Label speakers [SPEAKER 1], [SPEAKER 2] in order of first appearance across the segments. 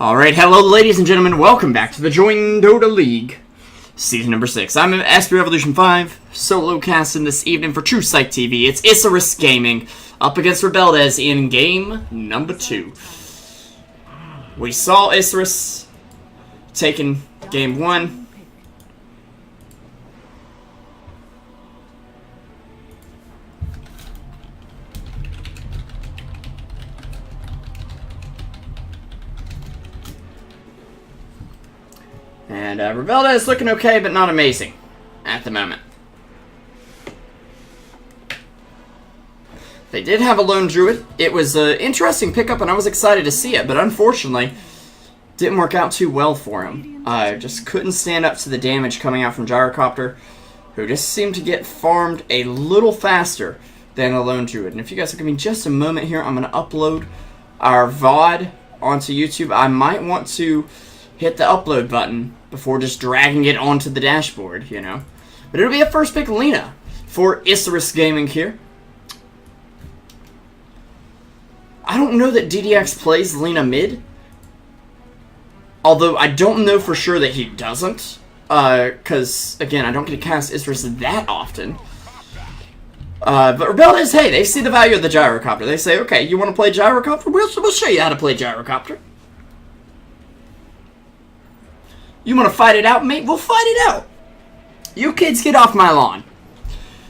[SPEAKER 1] Alright, hello ladies and gentlemen, welcome back to the JDL League, Season number 6. I'm SP Revolution 5, solo casting this evening for Truesight TV. It's Isurus Gaming, up against Rebeldez in game number 2. We saw Isurus taking game 1. And Rebeldez is looking okay, but not amazing at the moment. They did have a lone druid. It was an interesting pickup, and I was excited to see it, but unfortunately, didn't work out too well for him. Just couldn't stand up to the damage coming out from Gyrocopter, who just seemed to get farmed a little faster than a lone druid. And if you guys will give me just a moment here, I'm going to upload our VOD onto YouTube. I might want to hit the upload button before just dragging it onto the dashboard, you know. But it'll be a first pick Lina for Isurus Gaming here. I don't know that DDX plays Lina mid, although I don't know for sure that he doesn't, because, again, I don't get to cast Isurus that often. But Rebeldez, hey, they see the value of the Gyrocopter. They say, okay, you want to play Gyrocopter? We'll show you how to play Gyrocopter. You want to fight it out, mate? We'll fight it out. You kids get off my lawn.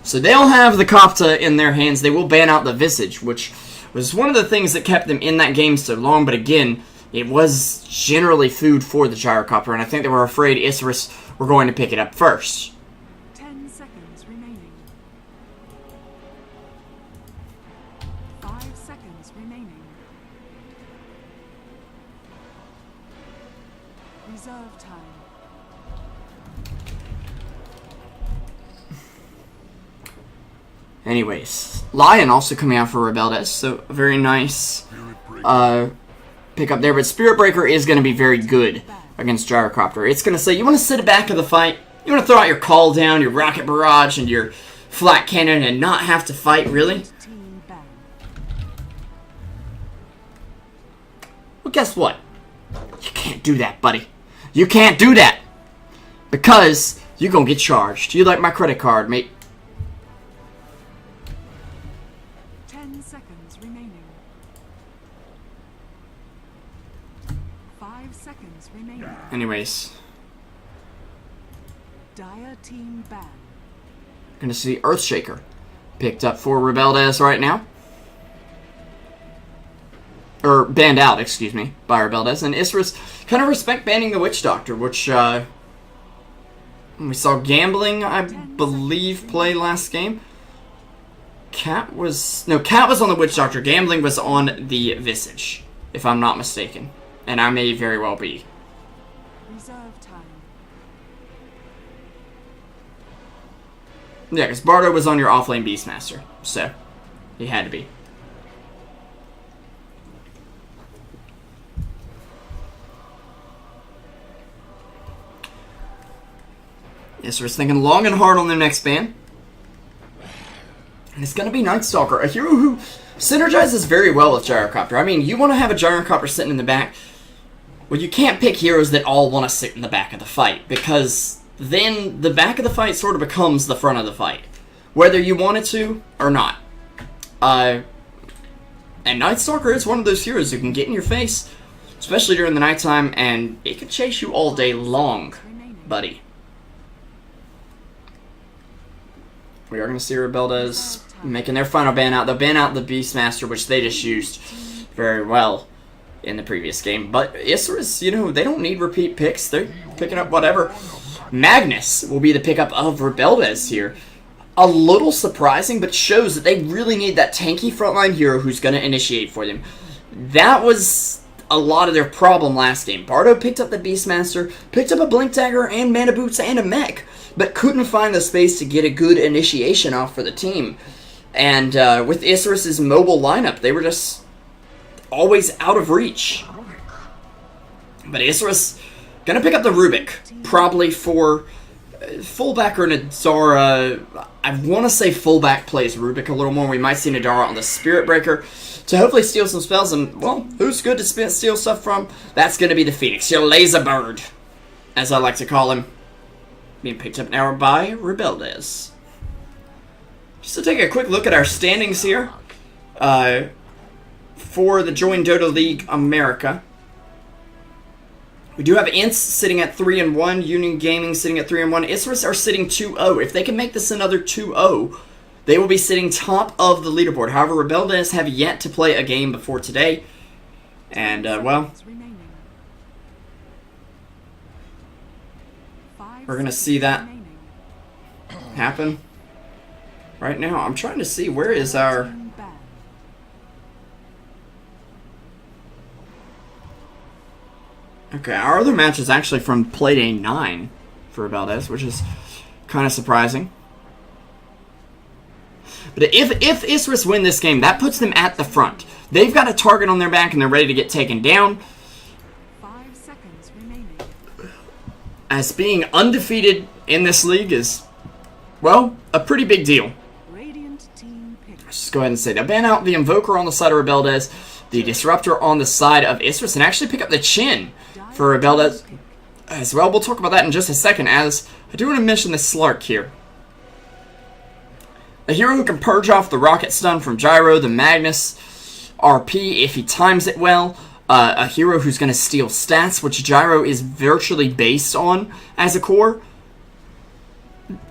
[SPEAKER 1] So they'll have the Kopta in their hands. They will ban out the Visage, which was one of the things that kept them in that game so long. But again, it was generally food for the Gyrocopter, and I think they were afraid Isurus were going to pick it up first.
[SPEAKER 2] 10 seconds remaining. 5 seconds remaining. Reserve time.
[SPEAKER 1] Anyways, Lion also coming out for Rebeldez, so a very nice pick up there. But Spirit Breaker is going to be very good against Gyrocopter. It's going to say, you want to sit back of the fight, you want to throw out your call down, your rocket barrage, and your flat cannon and not have to fight, really? Well, guess what? You can't do that, buddy. You can't do that! Because you're going to get charged. You like my credit card, mate.
[SPEAKER 2] 10 seconds remaining. 5 seconds remaining.
[SPEAKER 1] Anyways.
[SPEAKER 2] Dire team ban.
[SPEAKER 1] Gonna see Earthshaker picked up for Rebeldez right now. Or banned out, excuse me, by Rebeldez. And Isurus kind of respect banning the Witch Doctor, which we saw Gambling, I believe, play last game. Cat was on the Witch Doctor. Gambling was on the Visage, if I'm not mistaken. And I may very well be.
[SPEAKER 2] Reserve time.
[SPEAKER 1] Yeah, because Bardo was on your offlane Beastmaster, so he had to be. Isurus thinking long and hard on their next ban. And it's going to be Night Stalker, a hero who synergizes very well with Gyrocopter. I mean, you want to have a Gyrocopter sitting in the back. Well, you can't pick heroes that all want to sit in the back of the fight, because then the back of the fight sort of becomes the front of the fight, whether you want it to or not. And Night Stalker is one of those heroes who can get in your face, especially during the nighttime, and it can chase you all day long, buddy. We are going to see Rebeldez making their final ban out. They'll ban out the Beastmaster, which they just used very well in the previous game. But Isurus, you know, they don't need repeat picks. They're picking up whatever. Magnus will be the pickup of Rebeldez here. A little surprising, but shows that they really need that tanky frontline hero who's going to initiate for them. That was a lot of their problem last game. Bardo picked up the Beastmaster, picked up a Blink Dagger and Mana Boots and a mech, but couldn't find the space to get a good initiation off for the team. And with Isurus' mobile lineup, they were just always out of reach. But Isurus gonna pick up the Rubik, probably for fullback or Nadara. I want to say fullback plays Rubik a little more. We might see Nadara on the Spirit Breaker to hopefully steal some spells. And, well, who's good to steal stuff from? That's going to be the Phoenix, your laser bird, as I like to call him. Being picked up now by Rebeldes. Just to take a quick look at our standings here for the Join Dota League America. We do have Ints sitting at 3-1, Union Gaming sitting at 3-1. Isurus are sitting 2-0. If they can make this another 2-0, they will be sitting top of the leaderboard. However, Rebeldes have yet to play a game before today. And, well, we're going to see that happen right now. I'm trying to see, where is our... Okay, our other match is actually from play day 9 for Rebeldes, which is kind of surprising. But if Isurus win this game, that puts them at the front. They've got a target on their back and they're ready to get taken down.
[SPEAKER 2] 5 seconds remaining.
[SPEAKER 1] As being undefeated in this league is, well, a pretty big deal.
[SPEAKER 2] Radiant team pick.
[SPEAKER 1] Let's just go ahead and say, they'll ban out the Invoker on the side of Rebeldes, the Disruptor on the side of Isurus, and actually pick up the Chin for Rebeldes as well. We'll talk about that in just a second, as I do want to mention the Slark here. A hero who can purge off the Rocket Stun from Gyro, the Magnus RP if he times it well. A hero who's going to steal stats, which Gyro is virtually based on as a core.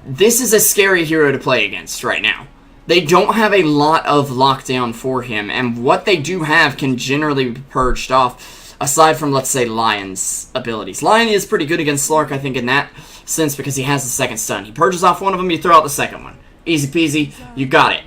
[SPEAKER 1] This is a scary hero to play against right now. They don't have a lot of lockdown for him, and what they do have can generally be purged off, aside from, let's say, Lion's abilities. Lion is pretty good against Slark, I think, in that sense, because he has the second stun. He purges off one of them, you throw out the second one. Easy peasy, you got it.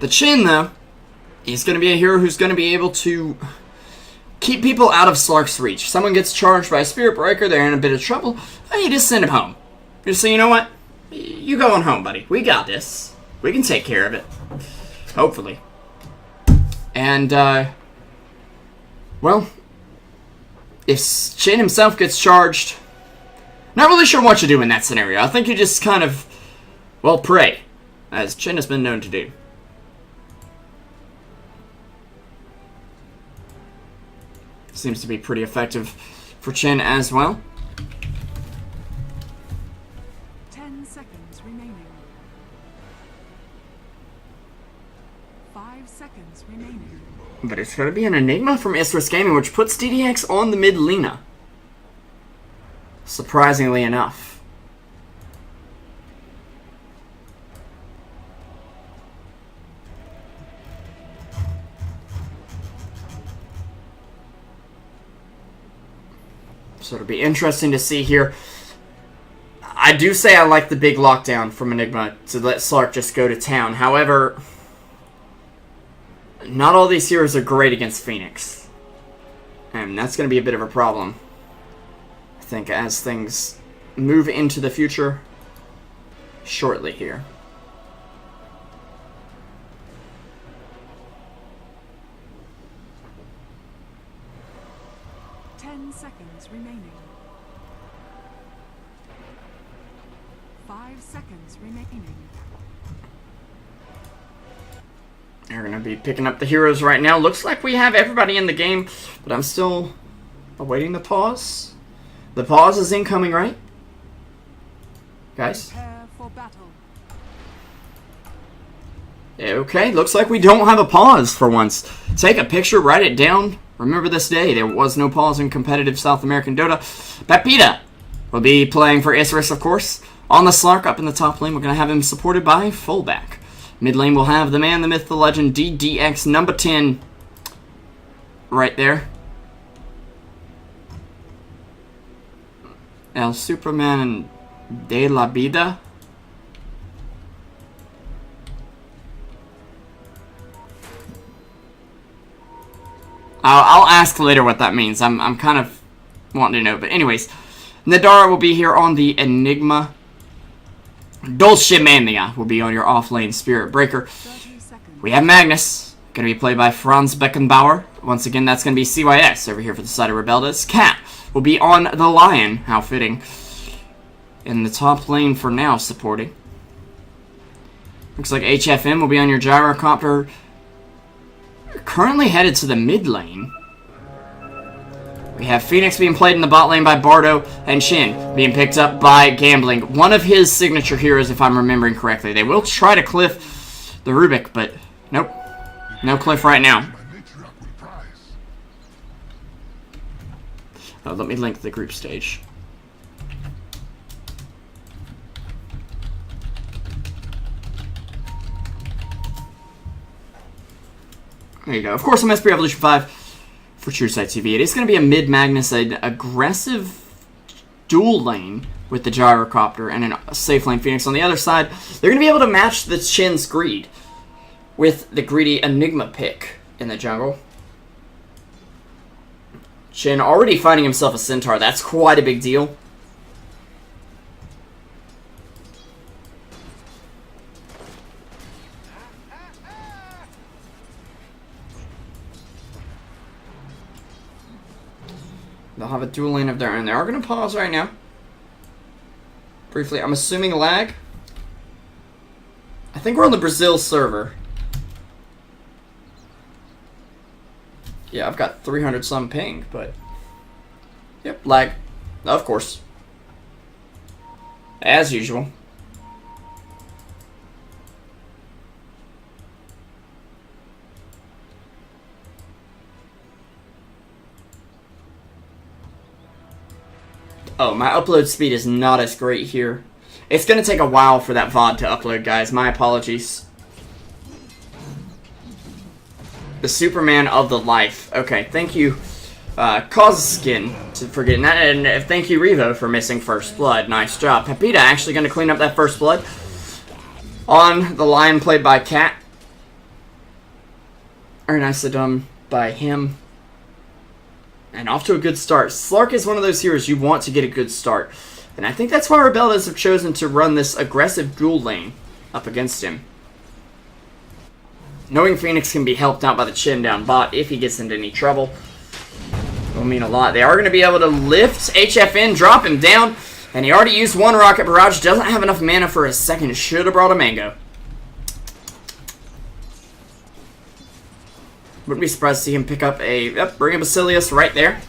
[SPEAKER 1] The Chin, though, he's going to be a hero who's going to be able to keep people out of Slark's reach. Someone gets charged by a Spirit Breaker, they're in a bit of trouble, and you just send him home. You just say, you know what? You going home, buddy. We got this. We can take care of it. Hopefully. And, well, if Chin himself gets charged, not really sure what you do in that scenario. I think you just kind of, well, pray, as Chin has been known to do. Seems to be pretty effective for Chin as well.
[SPEAKER 2] 10 seconds remaining. 5 seconds remaining.
[SPEAKER 1] But it's going to be an Enigma from Isurus Gaming, which puts DDX on the mid Lina. Surprisingly enough. So it'll be interesting to see here. I do say I like the big lockdown from Enigma to let Slark just go to town. However, not all these heroes are great against Phoenix. And that's going to be a bit of a problem, I think, as things move into the future shortly here.
[SPEAKER 2] Seconds remaining. 5 seconds remaining.
[SPEAKER 1] They're going to be picking up the heroes right now. Looks like we have everybody in the game, but I'm still awaiting the pause. The pause is incoming, right? Guys?
[SPEAKER 2] Prepare for battle.
[SPEAKER 1] Okay, looks like we don't have a pause for once. Take a picture, write it down. Remember this day, there was no pause in competitive South American Dota. Pepita will be playing for Isurus, of course. On the Slark, up in the top lane, we're going to have him supported by fullback. Mid lane will have the man, the myth, the legend, DDX number 10. Right there. El Superman de la Vida. I'll ask later what that means. I'm kind of wanting to know. But anyways, Nadara will be here on the Enigma. Dulcimania will be on your off-lane Spirit Breaker.
[SPEAKER 2] 30 seconds.
[SPEAKER 1] We have Magnus, going to be played by Franz Beckenbauer. Once again, that's going to be CYS over here for the side of Rebeldas. Cat will be on the Lion. How fitting. In the top lane for now, supporting. Looks like HFM will be on your Gyrocopter. Currently headed to the mid lane. We have Phoenix being played in the bot lane by Bardo, and Shin being picked up by Gambling. One of his signature heroes, if I'm remembering correctly. They will try to cliff the Rubik, but nope. No cliff right now. Oh, let me link the group stage. There you go. Of course, I'm SP Revolution 5 for Truesight TV. It is going to be a mid-Magnus, an aggressive dual lane with the Gyrocopter and a safe lane Phoenix on the other side. They're going to be able to match the Chin's greed with the greedy Enigma pick in the jungle. Chin already finding himself a Centaur. That's quite a big deal. They'll have a dual lane of their own. They are going to pause right now. Briefly, I'm assuming lag. I think we're on the Brazil server. Yeah, I've got 300 some ping, but... Yep, lag. Of course. As usual. Oh, my upload speed is not as great here. It's going to take a while for that VOD to upload, guys. My apologies. The Superman of the life. Okay, thank you, Skin, for getting that. And thank you, Revo, for missing First Blood. Nice job. Pepita actually going to clean up that First Blood. On the Lion, played by Cat. Very nicely done by him. And off to a good start. Slark is one of those heroes you want to get a good start. And I think that's why Rebeldas have chosen to run this aggressive dual lane up against him. Knowing Phoenix can be helped out by the Chin down bot if he gets into any trouble will mean a lot. They are going to be able to lift HFN, drop him down. And he already used one Rocket Barrage. Doesn't have enough mana for a second. Should have brought a Mango. Wouldn't be surprised to see him pick up a... Yep, bring a Basilius right there.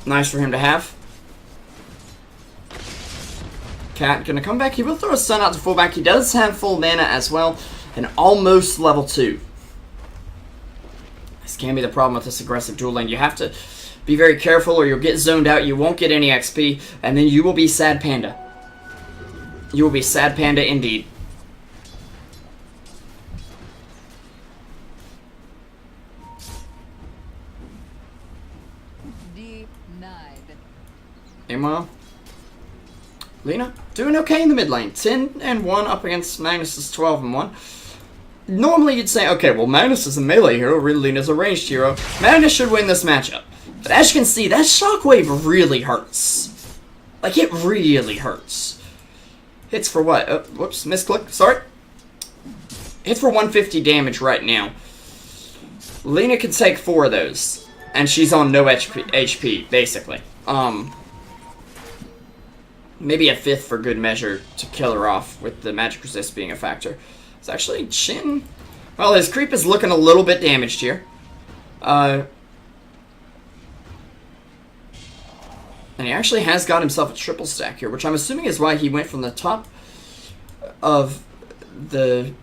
[SPEAKER 1] Nice for him to have. Cat gonna come back. He will throw a stun out to fullback. He does have full mana as well. And almost level 2. This can be the problem with this aggressive dual lane. You have to be very careful or you'll get zoned out. You won't get any XP. And then you will be Sad Panda. You will be Sad Panda indeed. Meanwhile, Lena doing okay in the mid lane. 10-1 up against Magnus's 12-1. Normally you'd say, okay, well Magnus is a melee hero, Lena's a ranged hero. Magnus should win this matchup. But as you can see, that shockwave really hurts. Like, it really hurts. Hits for what? Oh, whoops, misclick, sorry. Hits for 150 damage right now. Lena can take 4 of those. And she's on no HP basically. Maybe a 5th for good measure to kill her off with the magic resist being a factor. It's actually Chin. Well, his creep is looking a little bit damaged here. And he actually has got himself a triple stack here, which I'm assuming is why he went from the top of the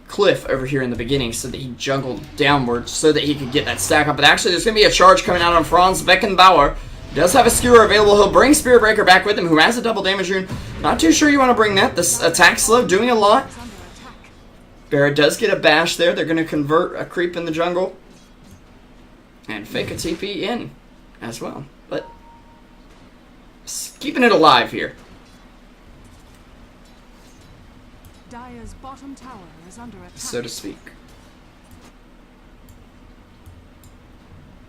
[SPEAKER 1] cliff over here in the beginning so that he jungled downwards so that he could get that stack up. But actually, there's going to be a charge coming out on Franz Beckenbauer. Does have a skewer available. He'll bring Spirit Breaker back with him, who has a double damage rune. Not too sure you want to bring that. This attack slow doing a lot. Barrett does get a bash there. They're going to convert a creep in the jungle. And fake a TP in as well. But keeping it alive here.
[SPEAKER 2] Dire's bottom tower is under attack.
[SPEAKER 1] So to speak.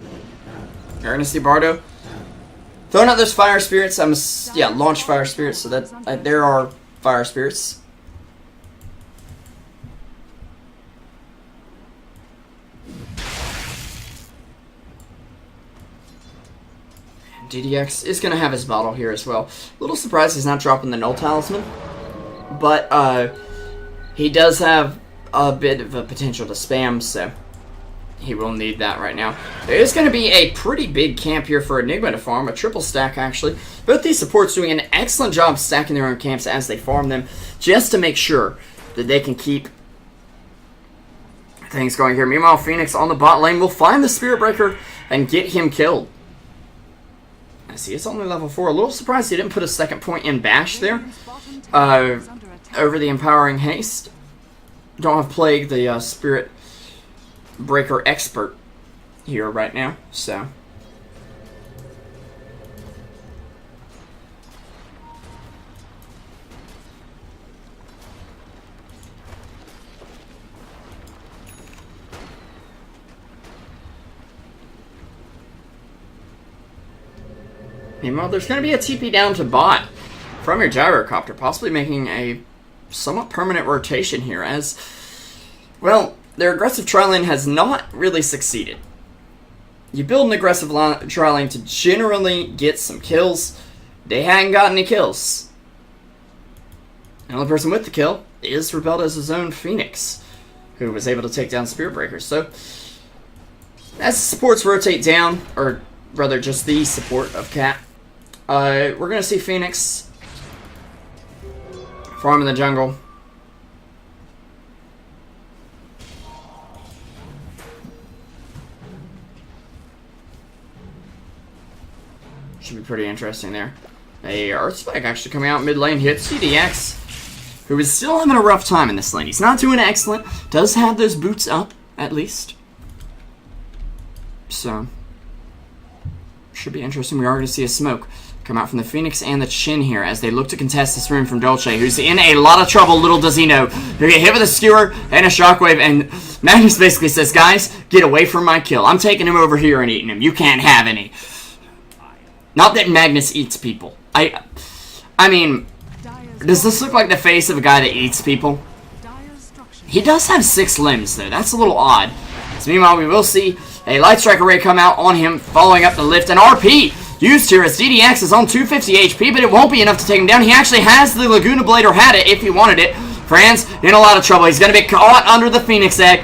[SPEAKER 1] You're gonna see Bardo throwing out those fire spirits. Launch fire spirits, so that there are fire spirits. DDX is going to have his bottle here as well. A little surprised he's not dropping the Null Talisman. But he does have a bit of a potential to spam, so he will need that right now. There is going to be a pretty big camp here for Enigma to farm. A triple stack, actually. Both these supports doing an excellent job stacking their own camps as they farm them, just to make sure that they can keep things going here. Meanwhile, Phoenix on the bot lane will find the Spirit Breaker and get him killed. I see it's only level 4. A little surprised he didn't put a second point in Bash there. Over the Empowering Haste. Don't have Plague, the Spirit Breaker expert here right now, so. Meanwhile, there's going to be a TP down to bot from your Gyrocopter, possibly making a somewhat permanent rotation here, as, well, their aggressive tri-lane has not really succeeded. You build an aggressive tri-lane to generally get some kills. They hadn't gotten any kills. The only person with the kill is Rebelda's own Phoenix, who was able to take down Spirit Breakers. So, as the supports rotate down, or rather just the support of Cat, we're going to see Phoenix farm in the jungle. Should be pretty interesting there. A Earth Spike actually coming out mid lane, hits CDX, who is still having a rough time in this lane. He's not doing excellent, does have those boots up, at least. So, should be interesting. We are going to see a smoke come out from the Phoenix and the Chin here as they look to contest this room from Dolce, who's in a lot of trouble, little does he know. They get hit with a skewer and a shockwave, and Magnus basically says, guys, get away from my kill. I'm taking him over here and eating him. You can't have any. Not that Magnus eats people. I mean, does this look like the face of a guy that eats people? He does have 6 limbs, though. That's a little odd. So meanwhile, we will see a Light Strike Array come out on him, following up the lift. And RP used here as DDX is on 250 HP, but it won't be enough to take him down. He actually has the Laguna Blade, or had it if he wanted it. Franz in a lot of trouble. He's going to be caught under the Phoenix Egg.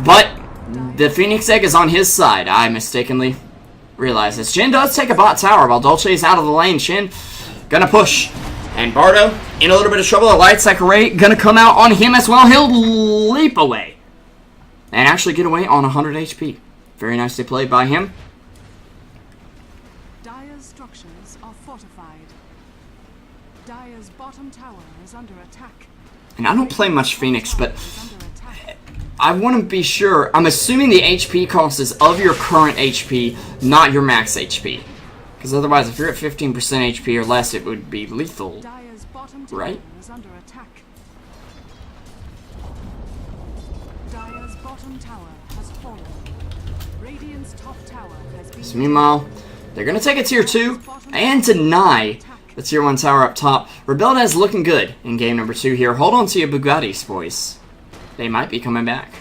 [SPEAKER 1] But the Phoenix Egg is on his side. I mistakenly realized this. Chin does take a bot tower while Dolce is out of the lane. Chin going to push. And Bardo in a little bit of trouble. A Light Strike Array going to come out on him as well. He'll leap away and actually get away on 100 HP. Very nicely played by him.
[SPEAKER 2] Dire's structures are fortified. Dire's bottom tower is under attack.
[SPEAKER 1] And I don't play much Phoenix, but I want to be sure. I'm assuming the HP cost is of your current HP, not your max HP. Because otherwise, if you're at 15% HP or less, it would be lethal,
[SPEAKER 2] Dire's bottom tower
[SPEAKER 1] right?
[SPEAKER 2] is under attack. Dire's bottom tower has fallen. Radiant's top tower has been.
[SPEAKER 1] So meanwhile, they're going to take a tier 2 and deny the tier 1 tower up top. Rebelda is looking good in game number 2 here. Hold on to your Bugattis, boys. They might be coming back.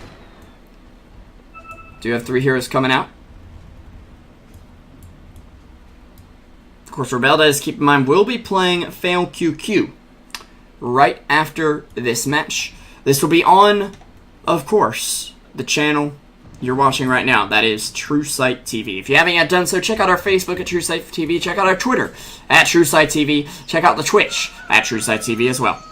[SPEAKER 1] Do you have 3 heroes coming out? Of course, Rebelda, keep in mind, will be playing Fail QQ right after this match. This will be on, of course, the channel you're watching right now. That is Truesight TV. If you haven't yet done so, check out our Facebook at Truesight TV. Check out our Twitter at Truesight TV. Check out the Twitch at Truesight TV as well.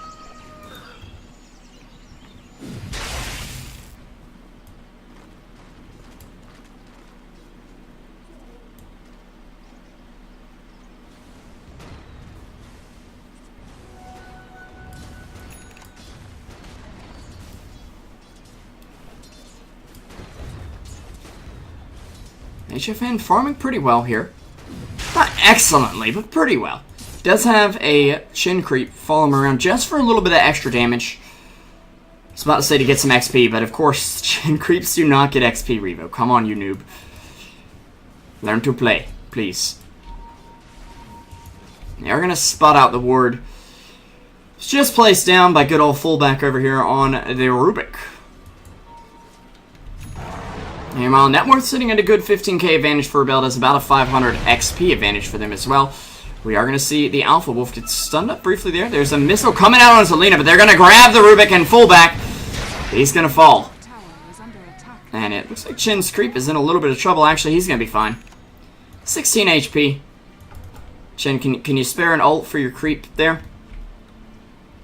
[SPEAKER 1] HFN farming pretty well here. Not excellently, but pretty well. Does have a Chin creep follow him around just for a little bit of extra damage. I was about to say to get some XP, but of course, Chin creeps do not get XP, Revo. Come on, you noob. Learn to play, please. They are going to spot out the ward. It's just placed down by good old fullback over here on the Rubik. Meanwhile, net worth sitting at a good 15k advantage for Rebeldes, about a 500 XP advantage for them as well. We are going to see the Alpha Wolf get stunned up briefly there. There's a missile coming out on Selena, but they're going to grab the Rubik and fullback. He's going to fall. And it looks like Chin's creep is in a little bit of trouble. Actually, he's going to be fine. 16 HP. Chin, can you spare an ult for your creep there?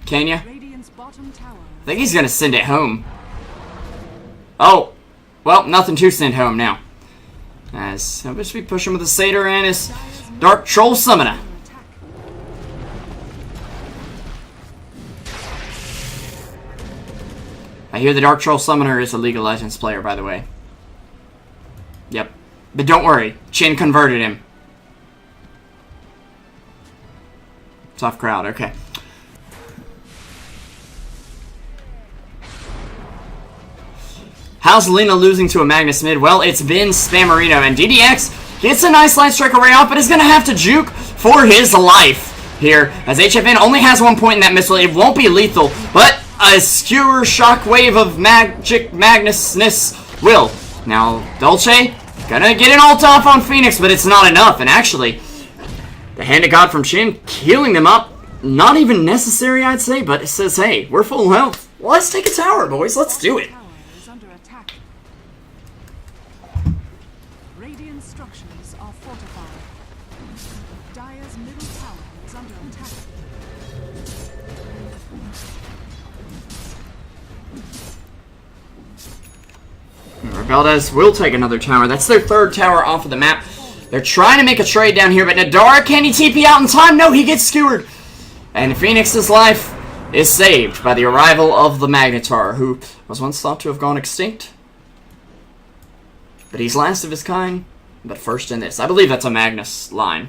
[SPEAKER 1] Can you? I think he's going to send it home. Oh. Well, nothing to send home now. As I wish we push him with a Satyr and his Dark Troll Summoner. I hear the Dark Troll Summoner is a League of Legends player, by the way. Yep. But don't worry, Chin converted him. Tough crowd, okay. How's Lena losing to a Magnus mid? Well, it's been Spammerino, and DDX gets a nice Light Strike array off, but is going to have to juke for his life here, as HFN only has 1 point in that missile. It won't be lethal, but a skewer shockwave of magic Magnusness will. Now, Dolce gonna get an ult off on Phoenix, but it's not enough, and actually, the Hand of God from Chin healing them up, not even necessary, I'd say, but it says, hey, we're full health. Well, let's take a tower, boys. Let's do it. Rebeldes will take another tower. That's their third tower off of the map. They're trying to make a trade down here, but Nadara, can he TP out in time? No, he gets skewered. And Phoenix's life is saved by the arrival of the Magnetar, who was once thought to have gone extinct. But he's last of his kind, but first in this. I believe that's a Magnus line,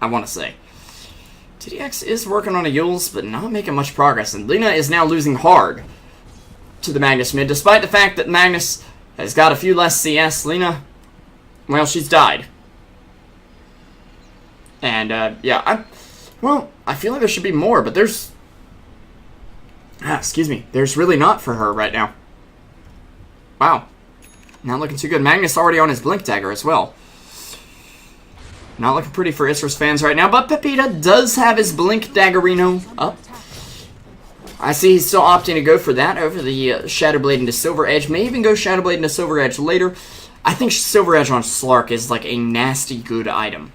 [SPEAKER 1] I want to say. TDX is working on a Yules, but not making much progress. And Lena is now losing hard to the Magnus mid, despite the fact that Magnus has got a few less CS. Lena, well, she's died. And, yeah, I feel like there should be more, but there's... excuse me. There's really not for her right now. Wow. Not looking too good. Magnus already on his Blink Dagger as well. Not looking pretty for Isurus fans right now, but Pepita does have his Blink Daggerino up. I see he's still opting to go for that over the Shadow Blade into Silver Edge. May even go Shadow Blade into Silver Edge later. I think Silver Edge on Slark is like a nasty good item.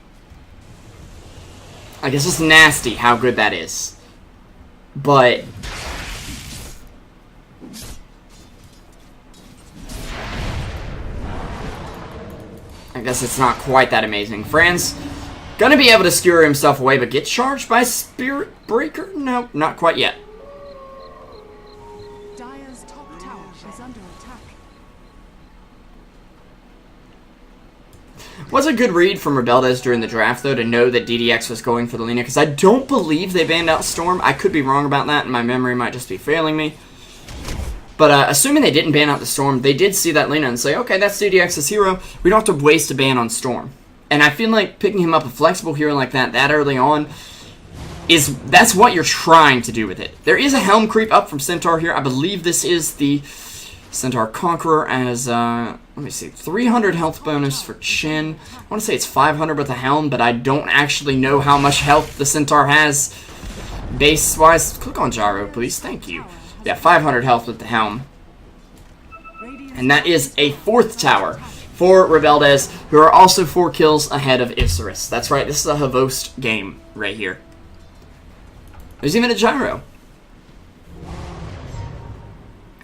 [SPEAKER 1] I guess it's nasty how good that is. But... I guess it's not quite that amazing. Franz gonna be able to skewer himself away, but get charged by Spirit Breaker? No, not quite yet.
[SPEAKER 2] Dire's top tower is under attack.
[SPEAKER 1] Was a good read from Rebeldes during the draft, though, to know that DDX was going for the Lena, because I don't believe they banned out Storm. I could be wrong about that, and my memory might just be failing me. But assuming they didn't ban out the Storm, they did see that Lena and say, okay, that's DDX's hero. We don't have to waste a ban on Storm. And I feel like picking him up a flexible hero like that early on, that's what you're trying to do with it. There is a Helm creep up from Centaur here. I believe this is the Centaur Conqueror as, let me see, 300 health bonus for Chin. I want to say it's 500 with the Helm, but I don't actually know how much health the Centaur has base-wise. Click on Gyro, please. Thank you. Yeah, 500 health with the Helm. And that is a fourth tower for Rebeldes, who are also 4 kills ahead of Isurus. That's right, this is a Havost game right here. There's even a Gyro.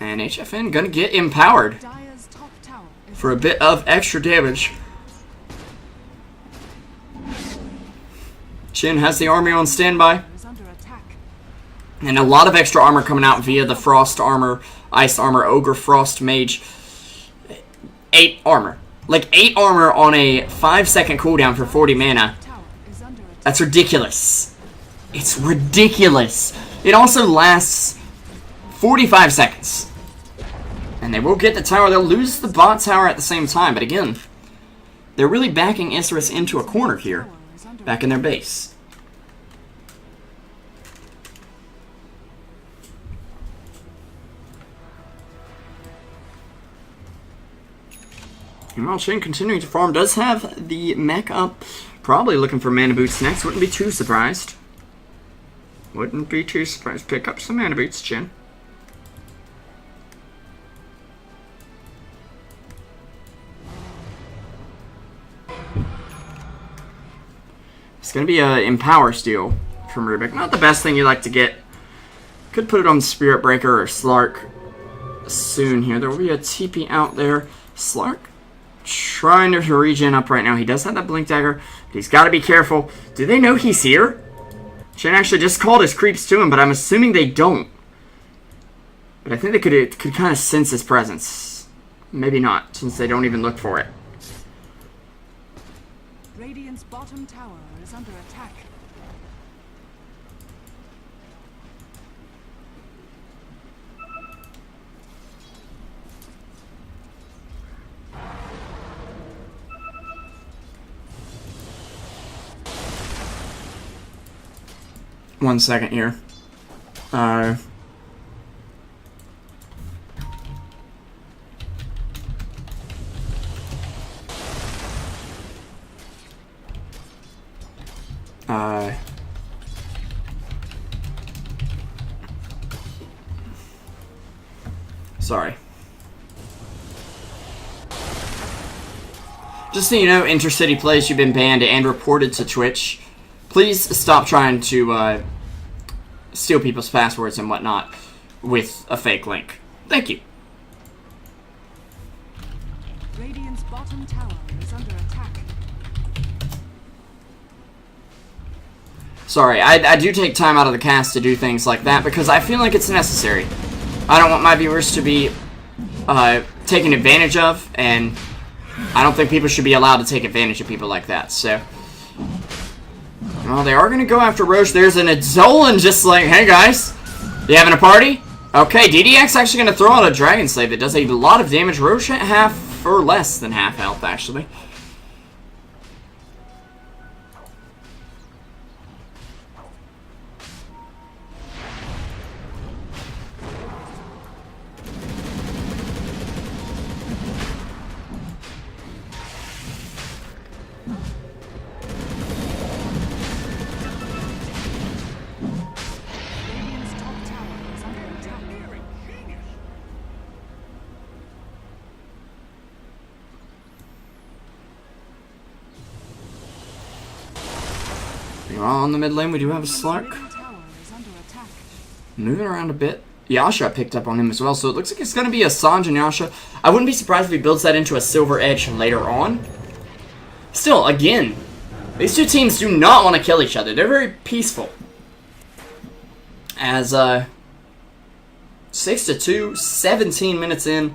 [SPEAKER 1] And HFN gonna get empowered for a bit of extra damage. Chin has the army on standby. And a lot of extra armor coming out via the Frost armor, Ice armor, Ogre, Frost, Mage. 8 armor. Like 8 armor on a 5-second cooldown for 40 mana. That's ridiculous. It's ridiculous. It also lasts 45 seconds. And they will get the tower. They'll lose the bot tower at the same time. But again, They're really backing Isurus into a corner here, back in their base. Meanwhile, Shin continuing to farm, does have the mech up, probably looking for mana boots next. Wouldn't be too surprised. Wouldn't be too surprised. Pick up some mana boots, Shin. It's going to be a Empower Steel from Rubik. Not the best thing you like to get. Could put it on Spirit Breaker or Slark soon here. There will be a TP out there. Slark trying to regen up right now. He does have that Blink Dagger, but he's got to be careful. Do they know he's here? Shen actually just called his creeps to him, but I'm assuming they don't. But I think they could kind of sense his presence. Maybe not, since they don't even look for it.
[SPEAKER 2] Radiant's bottom tower is under attack.
[SPEAKER 1] One second here. Sorry. Just so you know, intercity plays, you've been banned and reported to Twitch. Please stop trying to steal people's passwords and whatnot with a fake link. Thank you.
[SPEAKER 2] Radiant's bottom tower is under attack.
[SPEAKER 1] Sorry, I do take time out of the cast to do things like that because I feel like it's necessary. I don't want my viewers to be taken advantage of, and I don't think people should be allowed to take advantage of people like that, so... Well, they are going to go after Roche. There's an Adolan just like, hey guys, you having a party? Okay, DDX actually going to throw out a Dragon Slave that does a lot of damage. Roche at half or less than half health, actually. On the mid lane, we do have a Slark. Moving around a bit. Yasha picked up on him as well, so it looks like it's going to be a Sanj and Yasha. I wouldn't be surprised if he builds that into a Silver Edge later on. Still, again, these two teams do not want to kill each other. They're very peaceful. As, 6-2, 17 minutes in.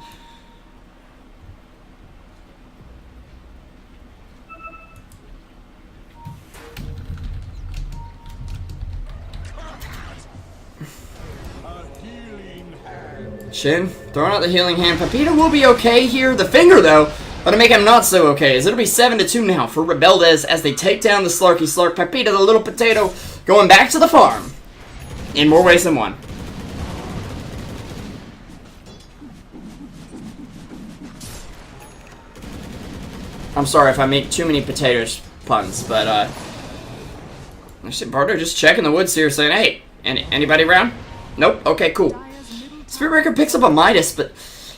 [SPEAKER 1] Shin, throwing out the healing hand. Pepita will be okay here. The finger, though, going to make him not so okay, as it'll be 7-2 now for Rebeldes as they take down the Slarky Slark. Pepita, the little potato, going back to the farm in more ways than one. I'm sorry if I make too many potatoes puns, but, Bardo just checking the woods here, saying, hey, anybody around? Nope, okay, cool. Spirit Breaker picks up a Midas, but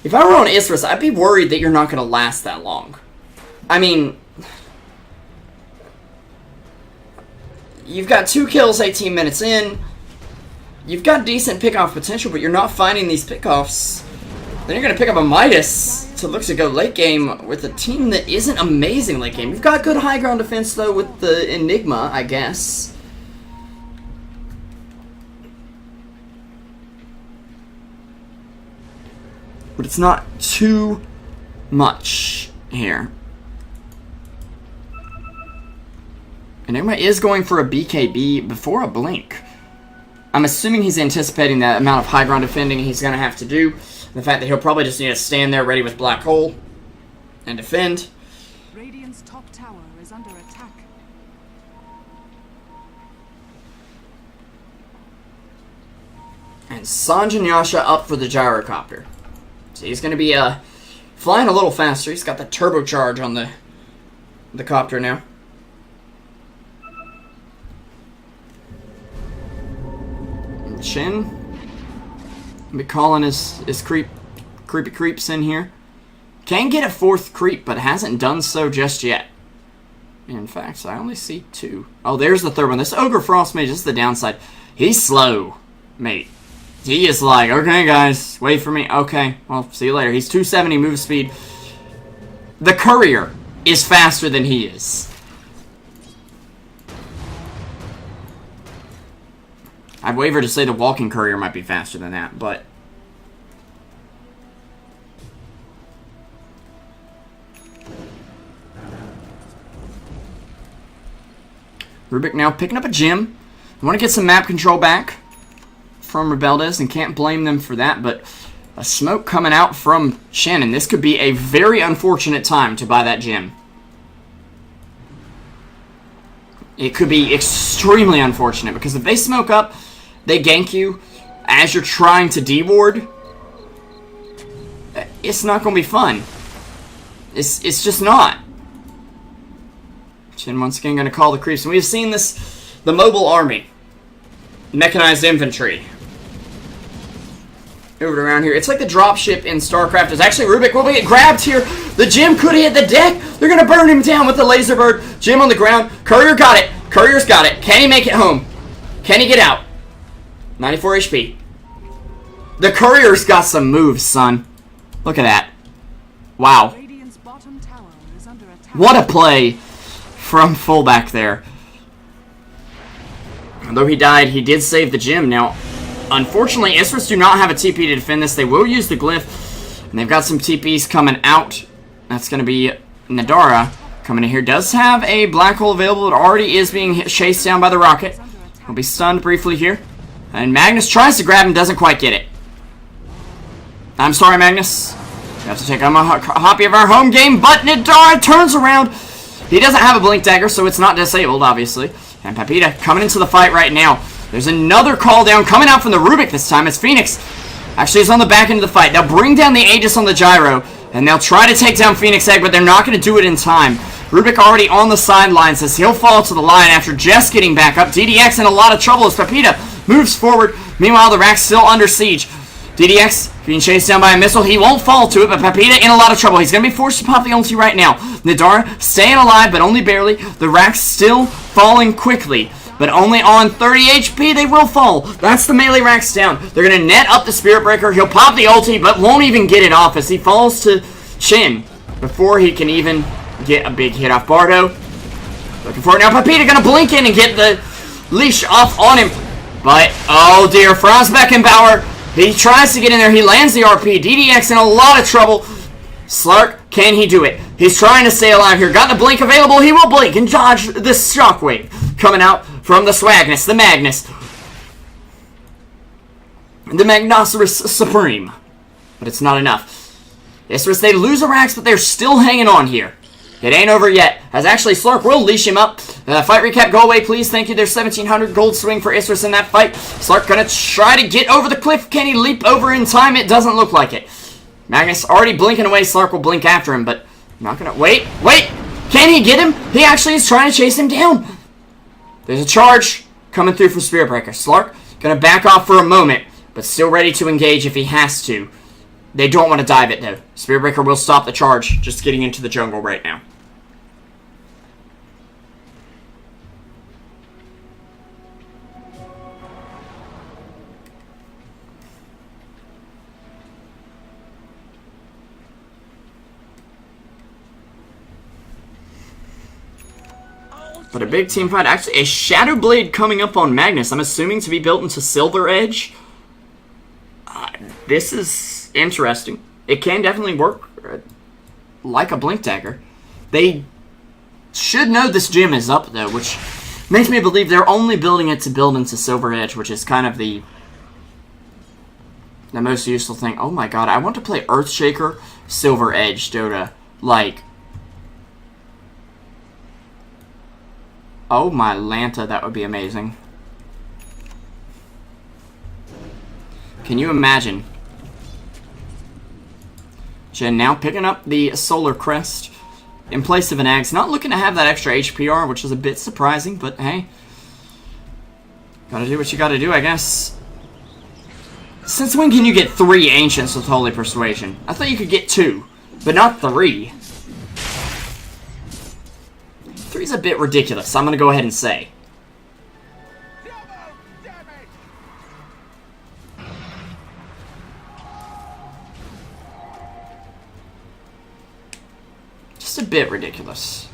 [SPEAKER 1] if I were on Isurus, I'd be worried that you're not going to last that long. I mean, you've got 2 kills 18 minutes in. You've got decent pickoff potential, but you're not finding these pickoffs. Then you're going to pick up a Midas to look to go late game with a team that isn't amazing late game. You've got good high ground defense, though, with the Enigma, I guess. But it's not too much here. Enigma is going for a BKB before a blink. I'm assuming he's anticipating that amount of high ground defending he's going to have to do. The fact that he'll probably just need to stand there ready with Black Hole and defend.
[SPEAKER 2] Radiant's top
[SPEAKER 1] And Sanj and Yasha up for the gyrocopter. So he's going to be flying a little faster. He's got the turbocharge on the copter now. And Shin be calling his creepy creeps in here. Can get a 4th creep, but hasn't done so just yet. In fact, I only see 2. Oh, there's the 3rd one. This Ogre Frost Mage, this is the downside. He's slow, mate. He is like, okay, guys, wait for me. Okay, well, see you later. He's 270 move speed. The Courier is faster than he is. I'd waver to say the Walking Courier might be faster than that, but... Rubik now picking up a gem. I want to get some map control back from Rebeldes, and can't blame them for that, but a smoke coming out from Shannon. This could be a very unfortunate time to buy that gem. It could be extremely unfortunate, because if they smoke up, they gank you as you're trying to D-ward, it's not going to be fun. It's just not. Shin once again going to call the creeps. And we've seen this, the mobile army. Mechanized infantry. Moving around here. It's like the dropship in StarCraft. It's actually Rubik will get grabbed here. The gem could hit the deck. They're going to burn him down with the laser bird. Gem on the ground. Courier got it. Courier's got it. Can he make it home? Can he get out? 94 HP. The Courier's got some moves, son. Look at that. Wow. What a play from fullback there. Although he died, he did save the gem. Now, unfortunately, Isurus do not have a TP to defend this. They will use the glyph. And they've got some TPs coming out. That's going to be Nadara coming in here. Does have a black hole available. It already is being chased down by the rocket. He'll be stunned briefly here. And Magnus tries to grab him, doesn't quite get it. I'm sorry, Magnus. We have to take a copy of our home game, but Nadara turns around. He doesn't have a blink dagger, so it's not disabled, obviously. And Papita coming into the fight right now. There's another call down coming out from the Rubik this time as Phoenix actually is on the back end of the fight. They'll bring down the Aegis on the gyro, and they'll try to take down Phoenix Egg, but they're not going to do it in time. Rubik already on the sidelines as he'll fall to the line after just getting back up. DDX in a lot of trouble as Papita moves forward. Meanwhile, the rack's still under siege. DDX being chased down by a missile. He won't fall to it, but Papita in a lot of trouble. He's going to be forced to pop the ulti right now. Nadara staying alive, but only barely. The rack's still falling quickly, but only on 30 HP. They will fall. That's the melee rack's down. They're going to net up the Spirit Breaker. He'll pop the ulti, but won't even get it off as he falls to Shin before he can even get a big hit off Bardo. Looking for it now. Papita going to blink in and get the leash off on him. But, oh dear, Franz Beckenbauer, he tries to get in there. He lands the RP. DDX in a lot of trouble. Slark, can he do it? He's trying to stay alive here. Got the blink available. He will blink and dodge this shockwave coming out from the Swagnus, the Magnus. The Magnosaurus Supreme. But it's not enough. Isurus, they lose a Rax, but they're still hanging on here. It ain't over yet, as actually Slark will leash him up. Fight recap, go away, please. Thank you. There's 1,700 gold swing for Isurus in that fight. Slark gonna try to get over the cliff. Can he leap over in time? It doesn't look like it. Magnus already blinking away. Slark will blink after him, but not gonna... Wait! Can he get him? He actually is trying to chase him down. There's a charge coming through from Spirit Breaker. Slark gonna back off for a moment, but still ready to engage if he has to. They don't want to dive it, though. Spirit Breaker will stop the charge, just getting into the jungle right now. But a big team fight. Actually, a Shadow Blade coming up on Magnus. I'm assuming to be built into Silver Edge. This is interesting. It can definitely work like a Blink Dagger. They should know this gem is up, though, which makes me believe they're only building it to build into Silver Edge, which is kind of the most useful thing. Oh my god, I want to play Earthshaker Silver Edge Dota. Like... Oh my Lanta, that would be amazing. Can you imagine? Jen now picking up the Solar Crest in place of an Axe. Not looking to have that extra HPR, which is a bit surprising, but hey. Gotta do what you gotta do, I guess. Since when can you get 3 Ancients with Holy Persuasion? I thought you could get 2, but not 3. 3's a bit ridiculous, I'm gonna go ahead and say. Just a bit ridiculous.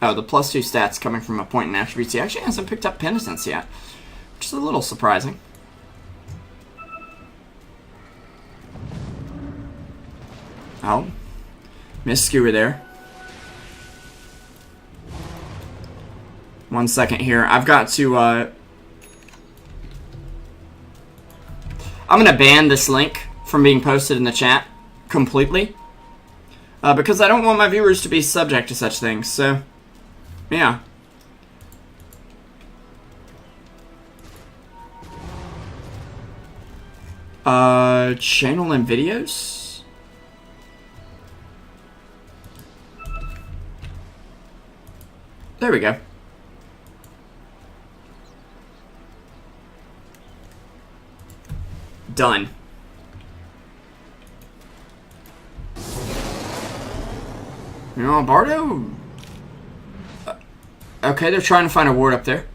[SPEAKER 1] Oh, the +2 stats coming from a point in attributes. He actually hasn't picked up Penitence yet, which is a little surprising. Oh, missed skewer there. 1 second here. I've got to, I'm going to ban this link from being posted in the chat completely. Because I don't want my viewers to be subject to such things, so, yeah. Channel and videos? There we go. Done. You know, Bardo? Okay, they're trying to find a ward up there.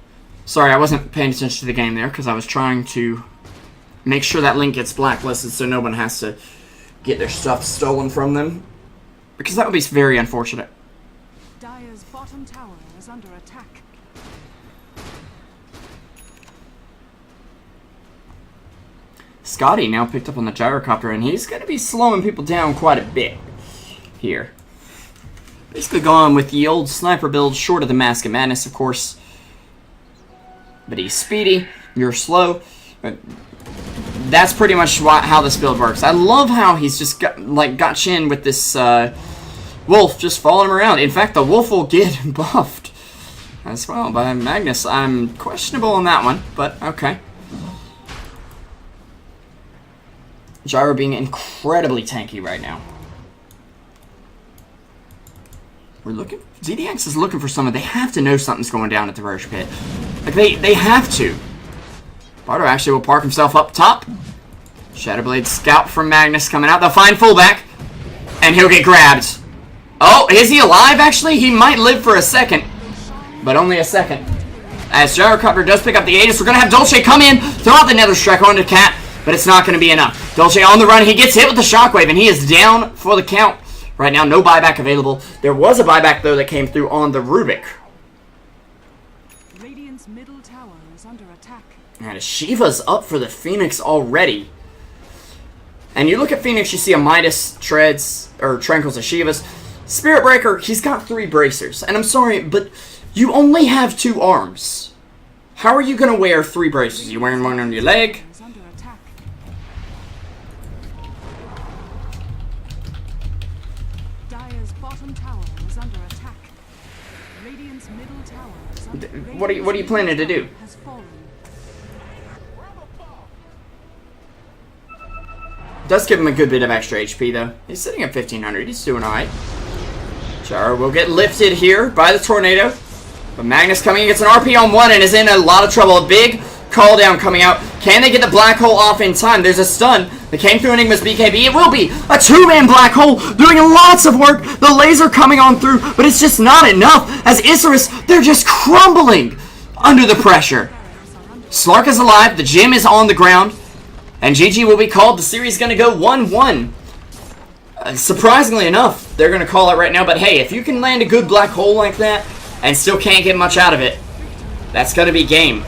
[SPEAKER 1] Sorry, I wasn't paying attention to the game there because I was trying to make sure that link gets blacklisted so no one has to get their stuff stolen from them. Because that would be very unfortunate.
[SPEAKER 2] Dire's bottom tower is under attack.
[SPEAKER 1] Scotty now picked up on the gyrocopter, and he's going to be slowing people down quite a bit here. Basically going with the old sniper build, short of the Mask of Madness, of course. But he's speedy, you're slow. That's pretty much how this build works. I love how he's just got Shin with this wolf just following him around. In fact, the wolf will get buffed as well by Magnus. I'm questionable on that one, but okay. Gyro being incredibly tanky right now. We're looking. ZDX is looking for someone. They have to know something's going down at the Roche Pit. Like, they have to. Bardo actually will park himself up top. Shadowblade scout from Magnus coming out. They'll find fullback. And he'll get grabbed. Oh, is he alive, actually? He might live for a second. But only a second. As Gyrocopter does pick up the Aegis, we're going to have Dolce come in, throw out the Nether Strike onto Cat. But it's not going to be enough. Dolce on the run. He gets hit with the Shockwave, and he is down for the count. Right now, no buyback available. There was a buyback, though, that came through on the Rubik.
[SPEAKER 2] Radiant's middle tower is under attack.
[SPEAKER 1] And Shiva's up for the Phoenix already. And you look at Phoenix, you see a Midas, Treads, or Tranquils of Shiva's. Spirit Breaker, he's got 3 bracers. And I'm sorry, but you only have 2 arms. How are you going to wear 3 bracers? You wearing one on your leg? What are you planning to do? Does give him a good bit of extra HP though. He's sitting at 1500. He's doing alright. Chara will get lifted here by the tornado. But Magnus coming in, gets an RP on 1 and is in a lot of trouble. A big call down coming out. Can they get the black hole off in time? There's a stun that came through Enigma's BKB. It will be a 2-man black hole doing lots of work. The laser coming on through, but it's just not enough. As Isurus, they're just crumbling under the pressure. Slark is alive. The gym is on the ground. And GG will be called. The series is going to go 1-1. Surprisingly enough, they're going to call it right now. But hey, if you can land a good black hole like that and still can't get much out of it, that's going to be game.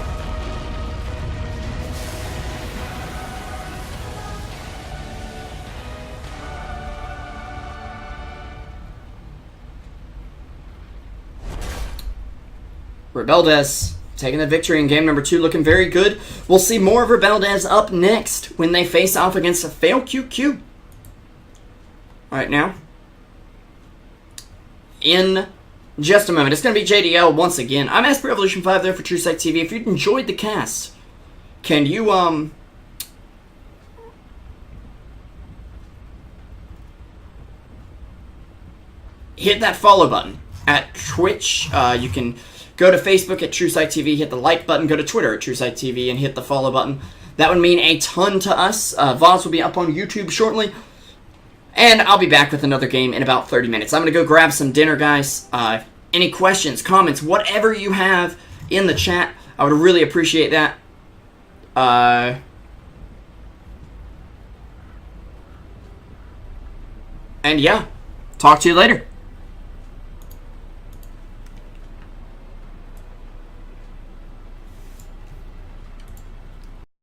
[SPEAKER 1] Rebeldez taking the victory in game number 2, looking very good. We'll see more of Rebeldez up next when they face off against a Fail QQ. Right now, in just a moment. It's going to be JDL once again. I'm Asper Evolution 5 there for Truesight TV. If you enjoyed the cast, can you, hit that follow button at Twitch. You can go to Facebook at Truesight TV, hit the like button, go to Twitter at Truesight TV, and hit the follow button. That would mean a ton to us. VODs will be up on YouTube shortly. And I'll be back with another game in about 30 minutes. I'm going to go grab some dinner, guys. Any questions, comments, whatever you have in the chat, I would really appreciate that. And yeah, talk to you later.